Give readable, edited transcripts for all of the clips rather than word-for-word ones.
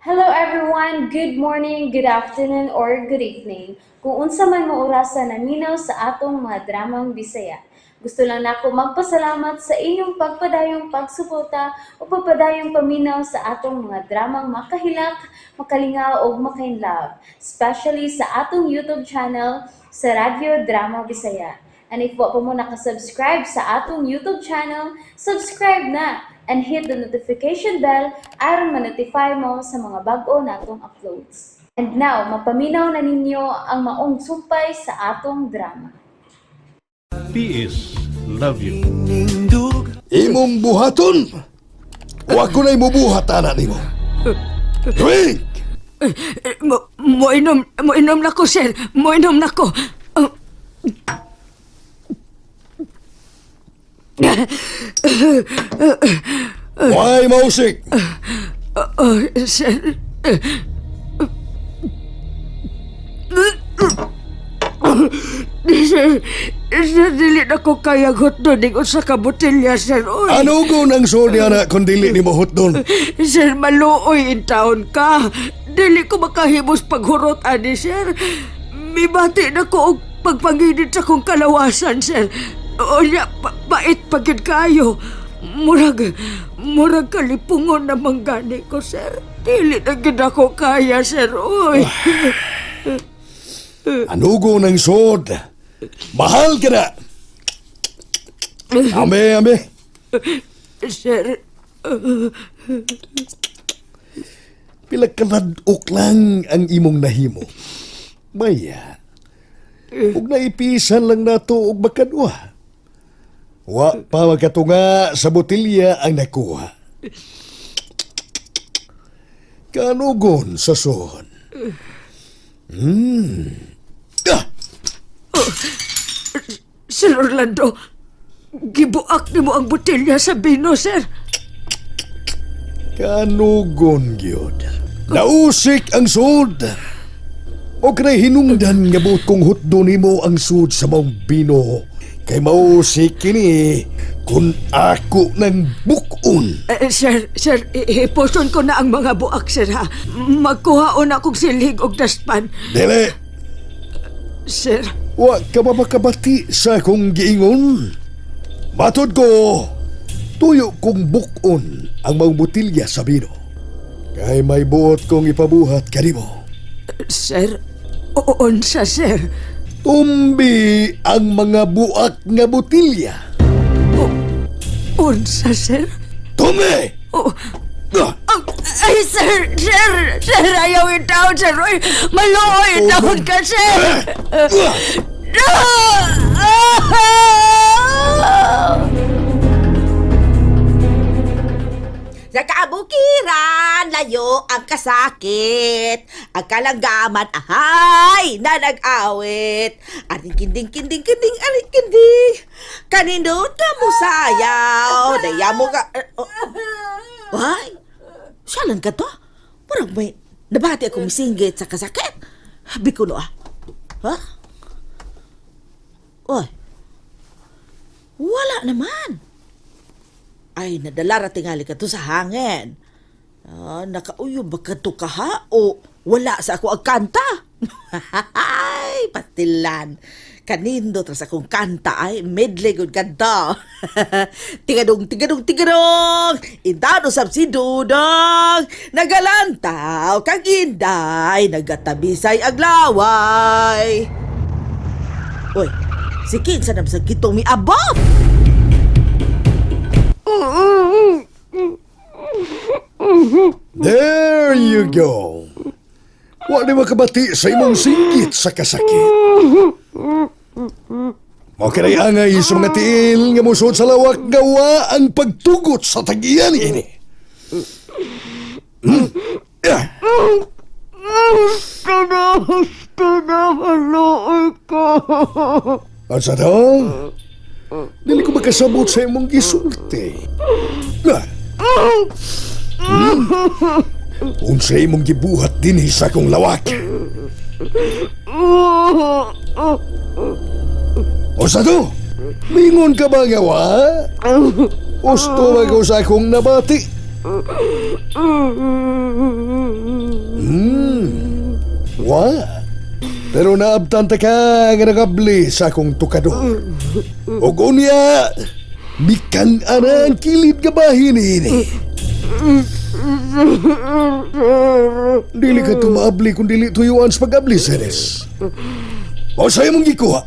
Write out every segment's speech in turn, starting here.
Hello everyone, good morning, good afternoon, or good evening. Kung unsa man mo orasan naminaw sa atong mga dramang Bisaya. Gusto lang nako magpasalamat sa inyong pagpadayong pagsuporta o pagpadayong paminaw sa atong mga dramang makahilak, makalingaw o makainlove, especially sa atong YouTube channel sa Radyo Drama Bisaya. And if wa pa mo nakasubscribe sa atong YouTube channel, subscribe na and hit the notification bell aron ma-notify mo sa mga bag-o natong uploads. And now, mapaminaw na ninyo ang maong sumpay sa atong drama. PS, love you. Imong buhaton. Wa ko na'y mubuhat, anak nimo. Drink! Mo inom na ko, sir. Mo inom na ko. Why mausik? Sir. Sir, dili na ko kaya hotdon ng usa ka botelya, sir. Oy. Ano ko nang sod anak kung dili ni mo hotdon? Sir, maluoy in taon ka. Dili ko makahimos paghurot, ani, sir. Mibati na ko og pagpanginit sa kong kalawasan, sir. O niya, bait pagid kayo. Murag kalipungon na manggani ko, sir. Dili na gid ako kaya, sir. Oy. Ano ko nang sod? Mahal ka na. Ame. Sir, Pila kaladok lang ang imong nahimo. Maya, ug naipisan lang nato og makadwa. Wa pa magkatunga sa botelya ang nakuha. Kanugon sa son. Sir Orlando, gibuak ni mo ang botelya sa bino, sir. Kanugon gyud. Nausik ang sud. O kanay hinungdan nga buot kong hutdo nimo ang sud sa maong bino. Kay mausik kini kung ako nang bukon. Sir, ipuson ko na ang mga buak, sir, ha. Magkuhaon akong silig og daspan. Dili, Sir, wa ka ba makabati sa akong giingon? Matod ko, tuyo kong bukon ang maong botilya sa bino. Kay may buot kong ipabuhat kanimo. sir, unsa, sir? Tumbi ang mga buak nga botilya. Unsa, sir? Tumbi! Oh, Ah! ay, sir, ayaw itawon, sir. Oy, maluoy itawon ka, sir. Sa kabukiran, layo ang kasakit. Ang kalanggaman, ahay, na nag-awit. Aring kinding, aring kinding. Kanindot ka mo sayaw. Daya mo ka... Ay, siyalan ka to? Parang may nabati akong singgit sa kasakit. Habi ko no ah. Ha? Oy, wala naman. Ay, nadala tingali ka to sa hangin. Nakauyog ba ka to kaha o wala sa ako ang kanta? Ay, patilan. Kanindo tras akong kanta ay medley good kanta. Tigadong. Indano sab si Dudong. Nagalantaw kag inday. Nagatabisay aglaway. Oy, si kinsa nam sa kitong mi abot. There you go. Wa di makabati sa imong singgit sa kasakit. Mao kanay angay sa mga tiil nga musod sa lawak gawa ang pagtugot sa tagiyan ini. Maluoy ka. Asa daw? Dili ko makasabot sa imong gisulti. Unsa imong gibuhat dinhi sa akong lawak? O sa to? Mingon ka ba nga wa? Gusto ba ko sa akong nabati? Wa? Pero naabtan ta ka nga nakabli sa akong tukado. O kunya, bikang ana ang kilid ka bahin ini. Dili ka tumabli kung dili tuyuan sa pag-abli, Seres. O sa'yo mong gikuha.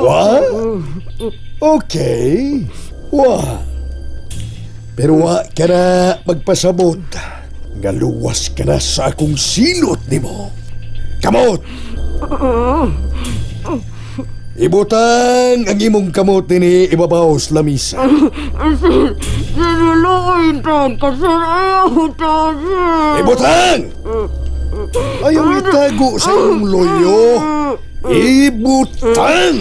Wa? Okay. Wa. Pero wa ka na magpasabot. Nga luwas ka na sa akong silot nimo. Kamot! Ibutang ang imong kamot ni ibabaw sa lamisa. Luoy taon ka, sir. Ayaw taon, sir. Ibutang! Ayaw itago sa iyong loyo. Ibutang!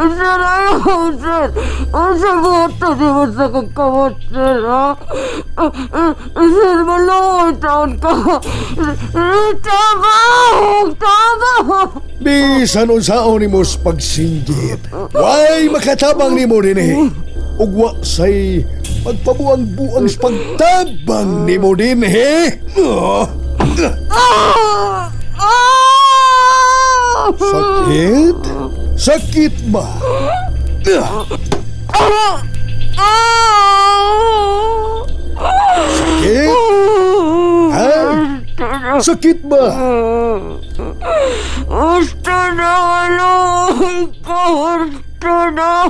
Sir, ayaw, sir. Ang saboto di mo sa kagkamot, sir, ha? Sir, maluoy taon ka. Tama! Tama! Bisan unsaon nimo sa pagsinggit. Why makatabang nimo dinhi? Ug wa say pagpabuang-buang sa pagtabang nimo dinhi. Sakit? Sakit ba? Sakit? Ha? Sakit ba? Gusto na, maluoy ka. Gusto na.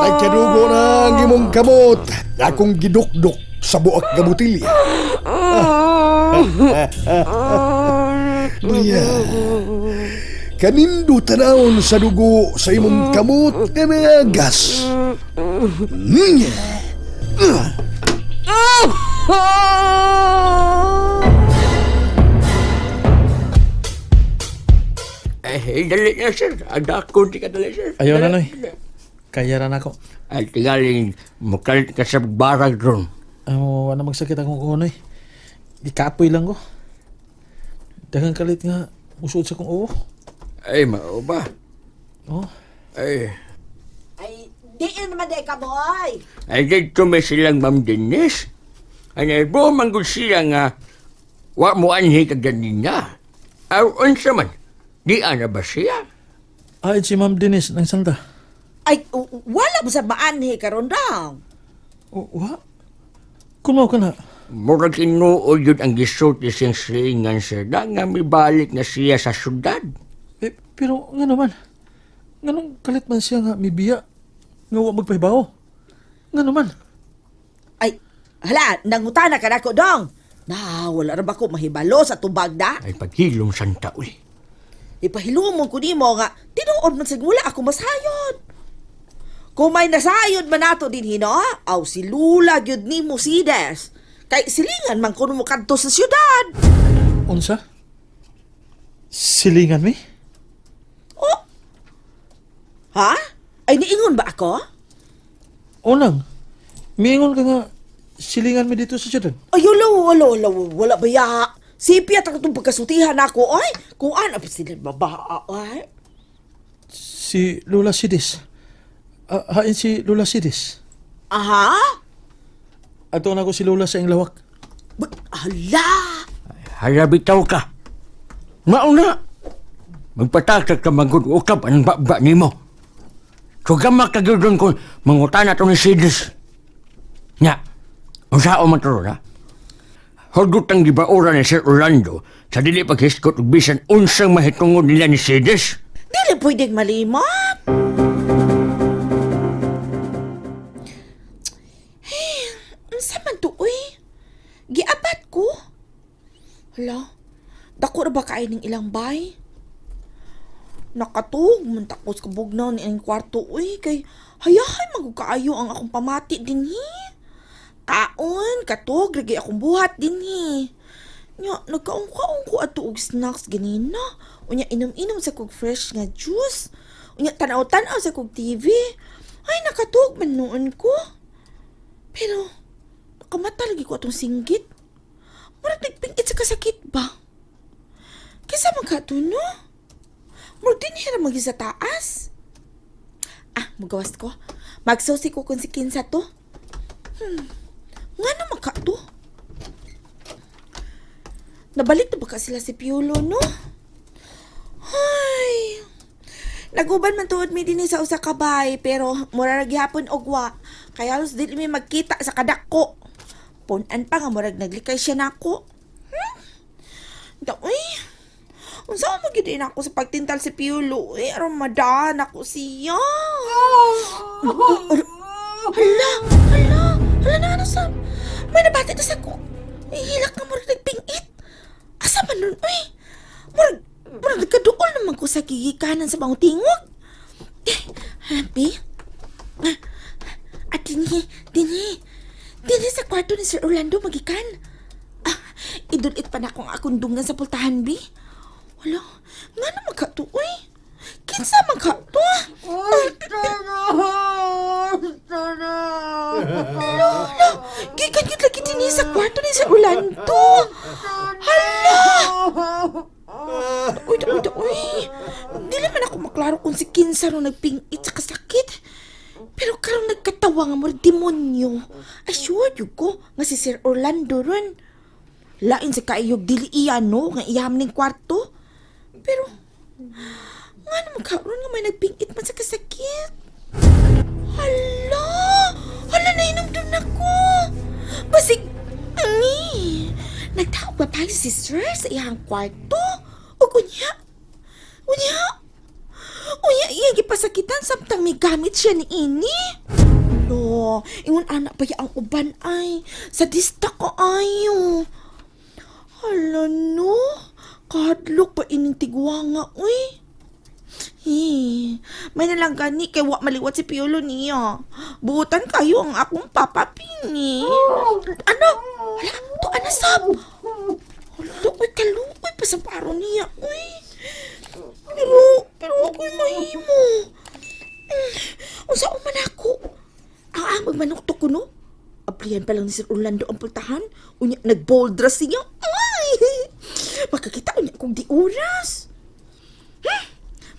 Nagkadugo na ang imong kamot. Akong gidukdok sa buak nga botilya. Iya. Kanindo tanawon sa dugo sa imong kamot nga nagas. Dali na, sir. Ada ko, di ka dali, sir. Ayaw na, Noy. Kaya ran ako. Ay, tingaling, mukalit ka sa barag ron. Wala magsakit akong uho, Noy. Ikapoy lang ko. Dagang kalit nga usod sa kong uho. Ay, mao ba? Oh. Ay, Ay, di naman di ka, boy. ay, dito may silang Ma'am Denise. Ay, buong manggol sila nga, wa mo anhi ka ganin niya. Aw, unsa man, di ana ba siya? Ay, si Ma'am Denise ng Santa. Ay, wala mo sa maanhi karon daw. Wa? Kumaw ka na. Murag inuod yun ang gisulti siyang silingan sir na nga may balik na siya sa syudad. Pero nga naman. Nga nung kalit man siya nga mibiya. Nga wa magpahibaw. Nga naman. Ay, hala, nangutana ka na ko dong. Na, wala ra ba ko mahibalo sa tubag na? Ay, paghilom santa uli. Ipahilumon ko nimo nga, tinuod man sigmula ako masayod. Kung may nasayod man nato din hino, aw si Lula gyud nimo sides. Kay silingan man kuno mo kadto sa syudad. Unsa? Silingan mi? Oh? Ha? Ay niingon ba ako? Unang. Miingon ka nga silingan mi dito sa syudad. Ay, wala ba ya? Sipya ta itong pagkasutihan ako, ay. Kung ano pa sila babaa, ay. Si Lola Sidis. Hain si Lola Sidis. Aha? Ato na ko si Lola sa inglawak. Hala! Halabitaw ka. Mauna. Magpatakag ka magud-ukap ang baba ni mo. Sugamak ka gudon kung mangutan na ito ni Sidis. Nya, unsao man ito na? Hugot ang gibaura ni Sir Orlando sa dili paghiskot ug bisan unsang mahitungod nila ni Sidis. Dili pwedeng malimot. Hey, unsa man to, uy? Giapat ko. Hala, dako na ba kain ng ilang bay? Nakatug, mantakos kabugnaw ni ang kwarto, uy. Kay hayahay magkaayo ang akong pamati din, Kaon, katog, lagi akong buhat din, Nya, nagkaong-kaong ko ato og snacks ganina. Unya, inom-inom sa kog fresh nga juice. Unya, tanaw-tanaw sa kog TV. Ay, nakatog man noon ko. Pero, nakamata lagi ko atong singgit. Murag nagpingit sa kasakit ba? Kaysa magkato, no? Murag din hira magi sa taas. Ah, magawas ko. Magsusi ko kung si Kinsa to. Nga naman ka to? Nabalik na ba ka sila si Piolo, no? Ay, naguban man tuod mi din sa usa ka bay, pero murag gyapon ogwa. Kaya halos dili mi magkita sa kadako. Punan pa nga murag naglikay siya nako. Uy, unsa mo gid ako sa pagtintal si Piolo? Aron madaan ako siya. Hala na ano sa... May nabati na sa ko. Hilak na murag nagpingit. Asa man nun, uy? Murag nagkaduol naman ko sa gigikanan sa mga tingog. Happy? At dinhi sa kwarto ni Sir Orlando magikan. Idulit pa na akong dungan sa pultahan, bi. Wala, nga naman ka to, uy. Kinsa man ka to? Lola, gikan yun lagi din sa kwarto ni Sir Orlando. Hala! Uy. Dili man ako maklaro kung si Kinsa ro nagpingit sa kasakit. Pero karong nagkatawa nga mo demonyo. Ay, sure yun ko nga si Sir Orlando ron. Lain sa kaiyog dili iya, no? Nga iyam ning kwarto. Pero, nga naman karon nga may nagpingit man sa kasakit. Hala! Hala na inumdum na ko! Basig, nagtawag ba tayo si Sir sa iyang kwarto? O kunya, iya gipasakitan samtang may gamit siya ni ini. Lo, ingon anak pa ang uban ay, sadista ko ayo. Hala no, kahadlok pa ining tigwa nga, uy. May nalang gani kay wa maliwat si Piolo niya. Buutan kayo ang akong papapini. Ano? Hala, to anasab. Hala, uy, kaluoy pa sa paro niya, uy. Pero ako'y mahimo. Unsa man ako? Ang amag manuktok ko, no? Aplihan pa lang ni Sir Orlando ang pultahan. Unya, nag-boldras siya. Ay! Makakita unya kung di oras.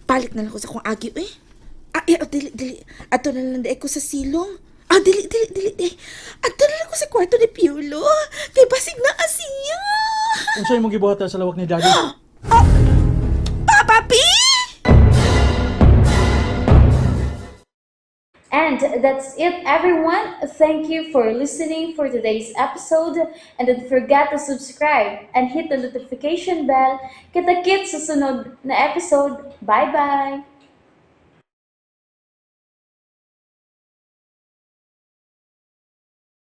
Balik na lang ko sa kong agyo, eh. Dili. Ato na lang daig ko sa silong. Dili. Ato na lang ko sa kwarto ni Piolo. Kay basig na asiya. Unsa imong gibuhatan sa lawak ni Daddy? Papi! And that's it, everyone. Thank you for listening for today's episode. And don't forget to subscribe and hit the notification bell. Kita-kits sa sunod na episode. Bye-bye!